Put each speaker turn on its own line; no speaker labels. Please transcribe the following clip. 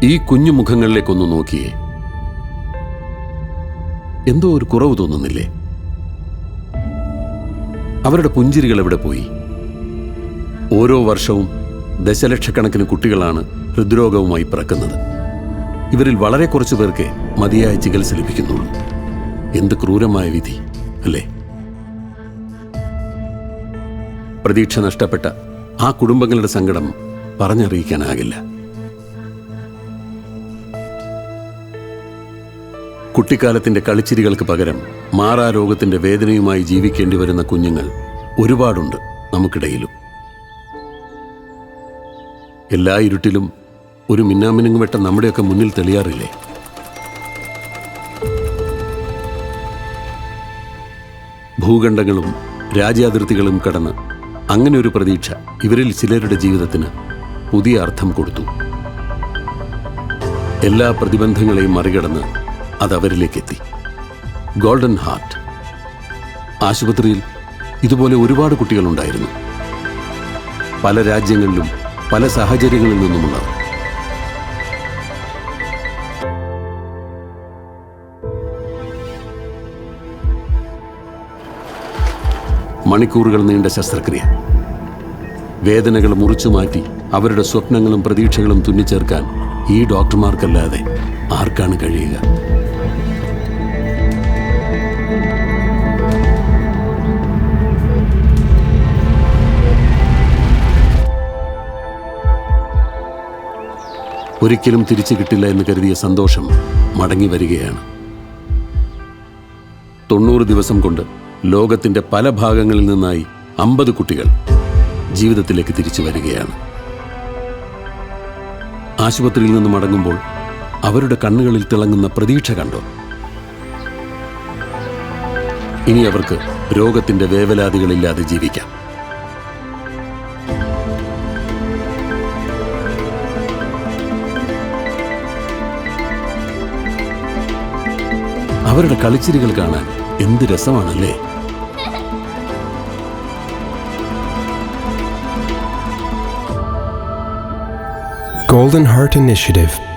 ഈ കുഞ്ഞു മുഖങ്ങളിലേക്കൊന്ന് നോക്കിയേ. എന്തോ ഒരു കുറവ് തോന്നുന്നില്ലേ? അവരുടെ പുഞ്ചിരികൾ എവിടെ പോയി? ഓരോ വർഷവും ദശലക്ഷക്കണക്കിന് കുട്ടികളാണ് ഹൃദ്രോഗവുമായി പിറക്കുന്നത്. ഇവരിൽ വളരെ കുറച്ചു പേർക്ക് മതിയായ ചികിത്സ ലഭിക്കുന്നുള്ളൂ. എന്ത് ക്രൂരമായ വിധി അല്ലേ? പ്രതീക്ഷ നഷ്ടപ്പെട്ട ആ കുടുംബങ്ങളുടെ സങ്കടം പറഞ്ഞറിയിക്കാനാകില്ല. കുട്ടിക്കാലത്തിന്റെ കളിച്ചിരികൾക്ക് പകരം മാറാരോഗത്തിന്റെ വേദനയുമായി ജീവിക്കേണ്ടി വരുന്ന കുഞ്ഞുങ്ങൾ ഒരുപാടുണ്ട് നമുക്കിടയിലും. എല്ലാ ഇരുട്ടിലും ഒരു മിന്നാമിനുങ്ങ് വെട്ട നമ്മുടെയൊക്കെ മുന്നിൽ തെളിയാറില്ലേ? ഭൂഖണ്ഡങ്ങളും രാജ്യാതിർത്തികളും കടന്ന് അങ്ങനെ ഒരു പ്രതീക്ഷ ഇവരിൽ ചിലരുടെ ജീവിതത്തിന് പുതിയ അർത്ഥം കൊടുത്തു. എല്ലാ പ്രതിബന്ധങ്ങളെയും മറികടന്ന് അതവരിലേക്കെത്തി. Golden heart. ആശുപത്രിയിൽ ഇതുപോലെ ഒരുപാട് കുട്ടികളുണ്ടായിരുന്നു. പല രാജ്യങ്ങളിലും പല സാഹചര്യങ്ങളിൽ നിന്നുമുള്ളവർ. മണിക്കൂറുകൾ നീണ്ട ശസ്ത്രക്രിയ. വേദനകൾ മുറിച്ചു മാറ്റി അവരുടെ സ്വപ്നങ്ങളും പ്രതീക്ഷകളും തുന്നിച്ചേർക്കാൻ ഈ ഡോക്ടർമാർക്കല്ലാതെ ആർക്കാണ് കഴിയുക? ഒരിക്കലും തിരിച്ചു കിട്ടില്ല എന്ന് കരുതിയ സന്തോഷം മടങ്ങി വരികയാണ്. 90 ദിവസം കൊണ്ട് ലോകത്തിന്റെ പല ഭാഗങ്ങളിൽ നിന്നായി 50 കുട്ടികൾ ജീവിതത്തിലേക്ക് തിരിച്ചു വരികയാണ്. ആശുപത്രിയിൽ നിന്ന് മടങ്ങുമ്പോൾ അവരുടെ കണ്ണുകളിൽ തിളങ്ങുന്ന പ്രതീക്ഷ കണ്ടോ? ഇനി അവർക്ക് രോഗത്തിന്റെ വേവലാതികളില്ലാതെ ജീവിക്കാം. അവരുടെ കളിച്ചിരികൾ കാണാൻ എന്ത് രസമാണല്ലേ?
Golden Heart Initiative